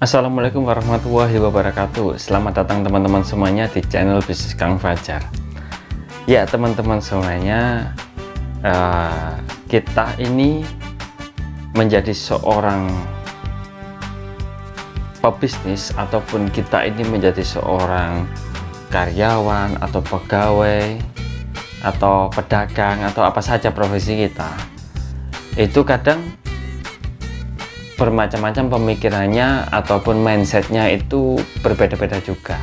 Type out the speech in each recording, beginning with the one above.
Assalamualaikum warahmatullahi wabarakatuh. Selamat datang teman-teman semuanya di channel Bisnis Kang Fajar. Ya teman-teman semuanya, kita ini menjadi seorang pebisnis ataupun kita ini menjadi seorang karyawan atau pegawai atau pedagang atau apa saja profesi kita, itu kadang bermacam-macam pemikirannya ataupun mindsetnya itu berbeda-beda juga.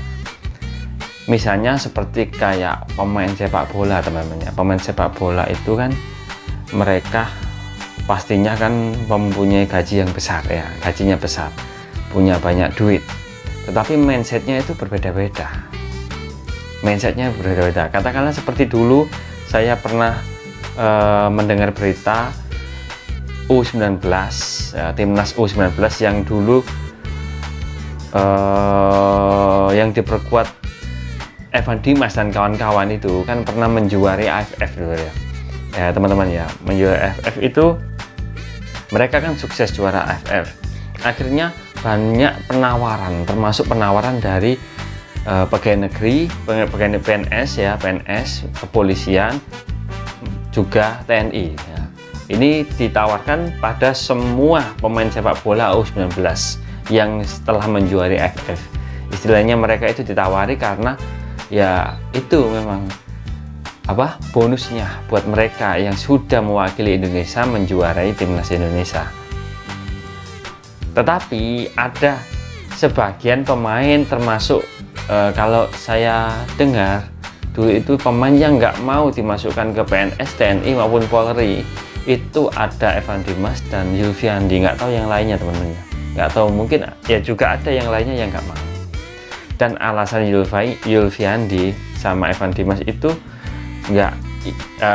Misalnya seperti kayak pemain sepak bola teman-teman ya. Pemain sepak bola itu kan mereka pastinya kan mempunyai gaji yang besar ya, gajinya besar, punya banyak duit, tetapi mindsetnya itu berbeda-beda. Mindsetnya berbeda-beda. Katakanlah seperti dulu saya pernah mendengar berita U19, timnas U19 yang dulu yang diperkuat Evan Dimas dan kawan-kawan itu kan pernah menjuari AFF dulu ya teman-teman ya, menjuari AFF itu mereka kan sukses juara AFF. Akhirnya banyak penawaran, termasuk penawaran dari pegawai negeri, pegawai PNS ya, PNS, kepolisian, juga TNI ya. Ini ditawarkan pada semua pemain sepak bola U19 yang setelah menjuari AFF. Istilahnya mereka itu ditawari karena ya itu memang bonusnya buat mereka yang sudah mewakili Indonesia menjuarai timnas Indonesia. Tetapi ada sebagian pemain termasuk kalau saya dengar dulu itu pemain yang nggak mau dimasukkan ke PNS, TNI maupun Polri. Itu ada Evan Dimas dan Yulfiandi, nggak tahu yang lainnya teman-teman ya, nggak tahu, mungkin ya juga ada yang lainnya yang nggak mau. Dan alasan Yulfiandi sama Evan Dimas itu nggak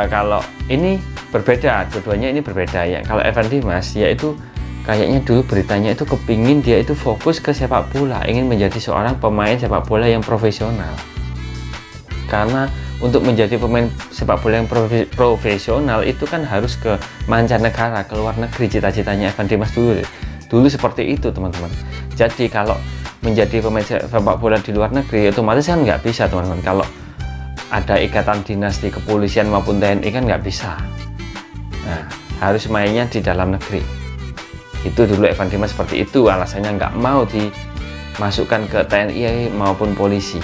kalau ini berbeda, dua-duanya ini berbeda ya. Kalau Evan Dimas yaitu kayaknya dulu beritanya itu kepingin dia itu fokus ke sepak bola, ingin menjadi seorang pemain sepak bola yang profesional. Karena untuk menjadi pemain sepak bola yang profesional itu kan harus ke mancanegara, ke luar negeri, cita-citanya Evan Dimas dulu seperti itu teman-teman. Jadi kalau menjadi pemain sepak bola di luar negeri otomatis kan nggak bisa teman-teman, kalau ada ikatan dinas di kepolisian maupun TNI kan nggak bisa. Nah, harus mainnya di dalam negeri. Itu dulu Evan Dimas seperti itu alasannya, nggak mau dimasukkan ke TNI maupun polisi.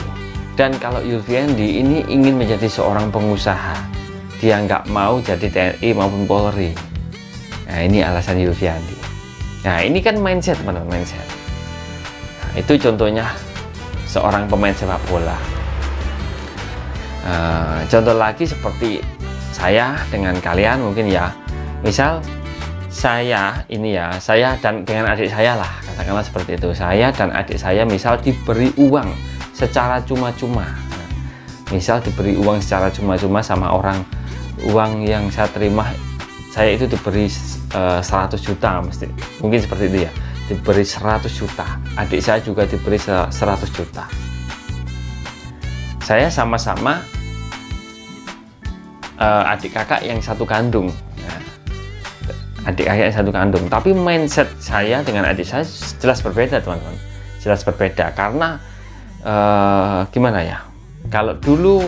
Dan kalau Yulfiandi ini ingin menjadi seorang pengusaha, dia nggak mau jadi TNI maupun Polri. Nah ini alasan Yulfiandi. Nah ini kan mindset teman-teman, mindset. Nah, itu contohnya seorang pemain sepak bola. Contoh lagi seperti saya dengan kalian mungkin ya. Misal saya ini ya, saya dan dengan adik saya lah, katakanlah seperti itu. Saya dan adik saya misal diberi uang secara cuma-cuma, misal diberi uang secara cuma-cuma sama orang, uang yang saya terima, saya itu diberi 100 juta mungkin seperti itu ya, diberi 100 juta, adik saya juga diberi 100 juta. Saya sama-sama adik kakak yang satu kandung, adik kakak yang satu kandung, tapi mindset saya dengan adik saya jelas berbeda teman-teman, jelas berbeda. Karena gimana ya, kalau dulu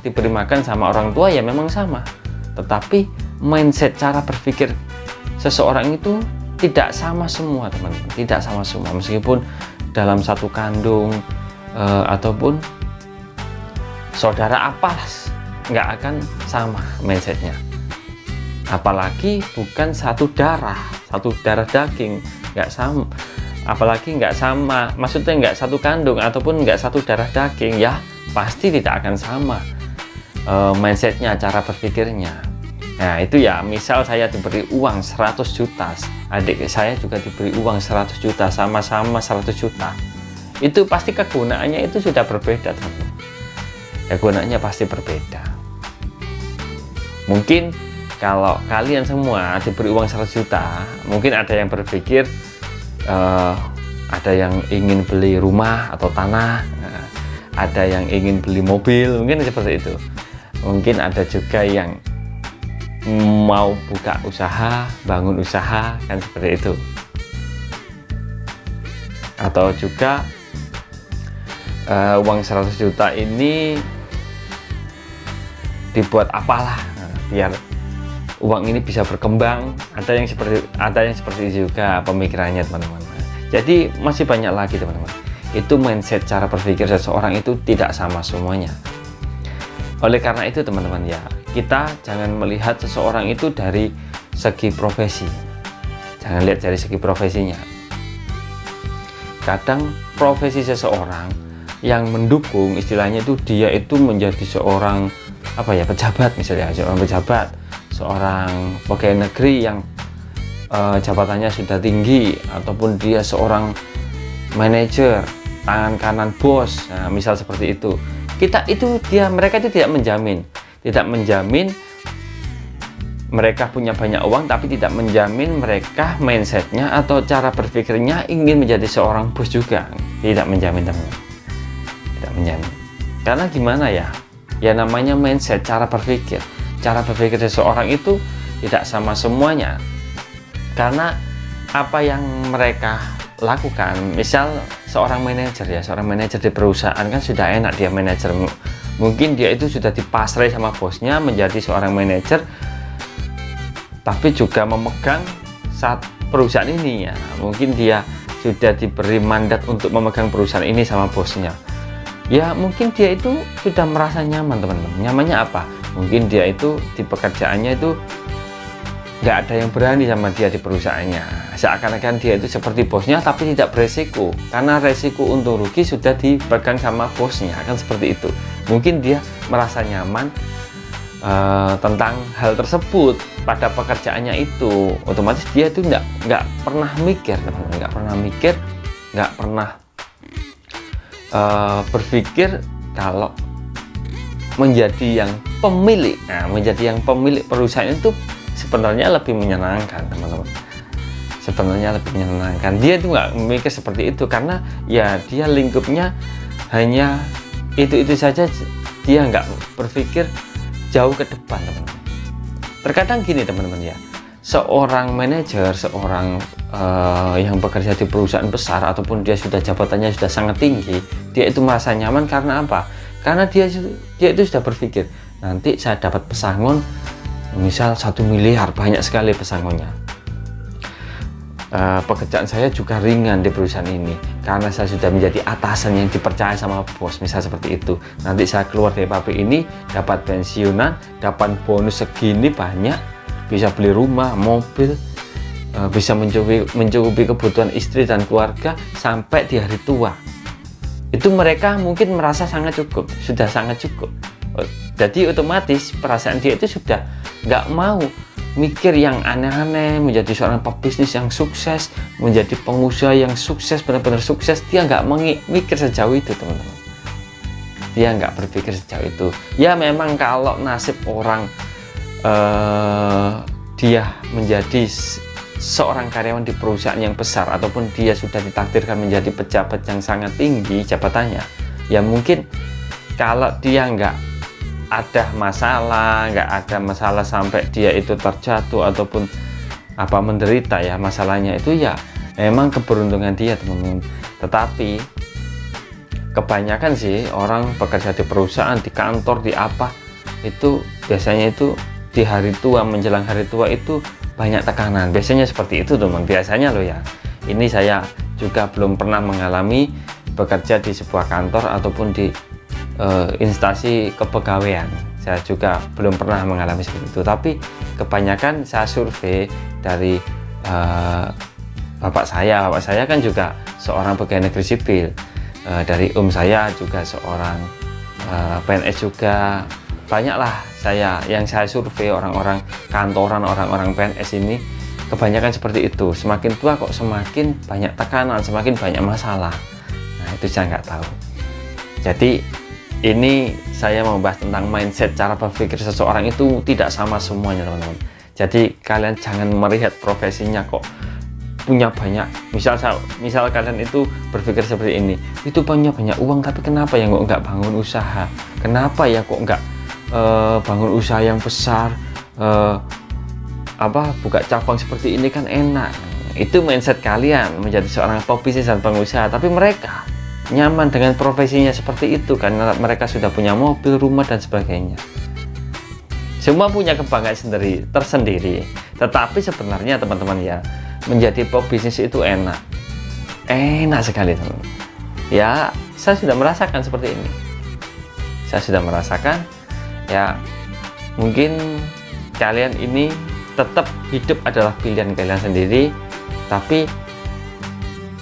diberi makan sama orang tua ya memang sama, tetapi mindset cara berpikir seseorang itu tidak sama semua teman-teman, tidak sama semua, meskipun dalam satu kandung ataupun saudara apalah nggak akan sama mindsetnya, apalagi bukan satu darah daging, nggak sama. Apalagi nggak sama, maksudnya nggak satu kandung ataupun nggak satu darah daging, ya pasti tidak akan sama mindsetnya, cara berpikirnya. Nah itu ya, misal saya diberi uang 100 juta, adik saya juga diberi uang 100 juta, sama-sama 100 juta, itu pasti kegunaannya itu sudah berbeda teman-teman. Kegunaannya pasti berbeda. Mungkin kalau kalian semua diberi uang 100 juta, mungkin ada yang berpikir ada yang ingin beli rumah atau tanah, ada yang ingin beli mobil, mungkin seperti itu. Mungkin ada juga yang mau buka usaha, bangun usaha, kan seperti itu. atau juga uang 100 juta ini dibuat apalah biar uang ini bisa berkembang. Ada yang seperti itu juga pemikirannya teman-teman. Jadi masih banyak lagi teman-teman. Itu mindset, cara berpikir seseorang itu tidak sama semuanya. Oleh karena itu teman-teman ya, kita jangan melihat seseorang itu dari segi profesi. Jangan lihat dari segi profesinya. Kadang profesi seseorang yang mendukung, istilahnya itu dia itu menjadi seorang pejabat, misalnya seorang pejabat, seorang pegawai negeri yang jabatannya sudah tinggi, ataupun dia seorang manajer, tangan kanan bos, nah, misal seperti itu. Mereka itu tidak menjamin mereka punya banyak uang, tapi tidak menjamin mereka mindsetnya atau cara berpikirnya ingin menjadi seorang bos juga. Tidak menjamin teman-teman, tidak menjamin. Karena gimana ya, namanya mindset, cara berpikir seseorang itu tidak sama semuanya. Karena apa yang mereka lakukan, misal seorang manajer di perusahaan kan sudah enak, dia manajer, mungkin dia itu sudah dipasrai sama bosnya menjadi seorang manajer, tapi juga memegang saat perusahaan ini ya. Mungkin dia sudah diberi mandat untuk memegang perusahaan ini sama bosnya. Ya mungkin dia itu sudah merasa nyaman teman-teman. Nyamannya apa? Mungkin dia itu di pekerjaannya itu nggak ada yang berani sama dia di perusahaannya. Seakan-akan dia itu seperti bosnya tapi tidak beresiko. Karena resiko untung rugi sudah dipegang sama bosnya, kan seperti itu. Mungkin dia merasa nyaman tentang hal tersebut pada pekerjaannya itu. Otomatis dia itu nggak pernah mikir teman-teman, nggak pernah berpikir kalau menjadi yang pemilik. Nah, menjadi yang pemilik perusahaan itu sebenarnya lebih menyenangkan teman-teman. Sebenarnya lebih menyenangkan. Dia itu nggak mikir seperti itu karena ya dia lingkupnya hanya itu saja. Dia nggak berpikir jauh ke depan teman-teman. Terkadang gini teman-teman ya, seorang manajer, seorang yang bekerja di perusahaan besar ataupun dia sudah jabatannya sudah sangat tinggi, dia itu merasa nyaman karena apa? Karena dia itu sudah berpikir, nanti saya dapat pesangon misal 1 miliar, banyak sekali pesangonnya. Pekerjaan saya juga ringan di perusahaan ini karena saya sudah menjadi atasan yang dipercaya sama bos, misal seperti itu. Nanti saya keluar dari pabrik ini dapat pensiunan, dapat bonus segini banyak, bisa beli rumah, mobil, bisa mencukupi kebutuhan istri dan keluarga sampai di hari tua. Itu mereka mungkin merasa sudah sangat cukup. Jadi otomatis perasaan dia itu sudah nggak mau mikir yang aneh-aneh, menjadi seorang pebisnis yang sukses, menjadi pengusaha yang sukses, benar-benar sukses. Dia nggak mikir sejauh itu teman-teman. Dia nggak berpikir sejauh itu. Ya memang kalau nasib orang dia menjadi seorang karyawan di perusahaan yang besar ataupun dia sudah ditakdirkan menjadi pejabat yang sangat tinggi jabatannya, ya mungkin kalau dia nggak ada masalah sampai dia itu terjatuh ataupun menderita ya, masalahnya itu ya memang keberuntungan dia teman-teman. Tetapi kebanyakan sih orang bekerja di perusahaan, di kantor, di itu biasanya itu di hari tua, menjelang hari tua itu banyak tekanan. Biasanya seperti itu teman, biasanya loh ya. Ini saya juga belum pernah mengalami bekerja di sebuah kantor ataupun di instansi kepegawaian. Saya juga belum pernah mengalami seperti itu, tapi kebanyakan saya survei dari bapak saya kan juga seorang pegawai negeri sipil, dari saya juga seorang PNS juga. Banyaklah yang saya survei orang-orang kantoran, orang-orang PNS ini kebanyakan seperti itu. Semakin tua kok semakin banyak tekanan, semakin banyak masalah. Nah itu saya nggak tahu. Jadi ini saya membahas tentang mindset, cara berpikir seseorang itu tidak sama semuanya teman-teman. Jadi kalian jangan melihat profesinya kok punya banyak. Misal kalian itu berpikir seperti ini, itu banyak uang tapi kenapa ya kok nggak bangun usaha? Kenapa ya kok nggak bangun usaha yang besar? Buka cabang seperti ini kan enak. itu mindset kalian menjadi seorang pebisnis dan pengusaha, tapi mereka nyaman dengan profesinya seperti itu karena mereka sudah punya mobil, rumah, dan sebagainya. Semua punya kebanggaan tersendiri. Tetapi sebenarnya teman-teman ya, menjadi pebisnis itu enak sekali teman-teman. Ya, saya sudah merasakan seperti ini. Saya sudah merasakan ya, mungkin kalian ini tetap hidup adalah pilihan kalian sendiri, tapi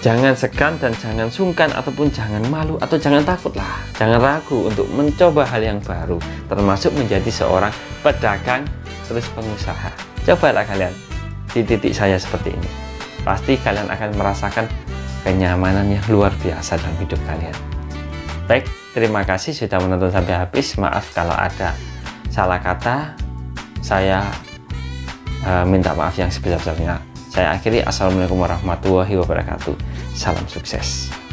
jangan segan dan jangan sungkan ataupun jangan malu atau jangan takut lah, jangan ragu untuk mencoba hal yang baru, termasuk menjadi seorang pedagang terus pengusaha. Cobalah kalian di titik saya seperti ini, pasti kalian akan merasakan kenyamanan yang luar biasa dalam hidup kalian. Baik, terima kasih sudah menonton sampai habis. Maaf kalau ada salah kata, saya minta maaf yang sebesar-besarnya. Saya akhiri, assalamualaikum warahmatullahi wabarakatuh. Salam sukses.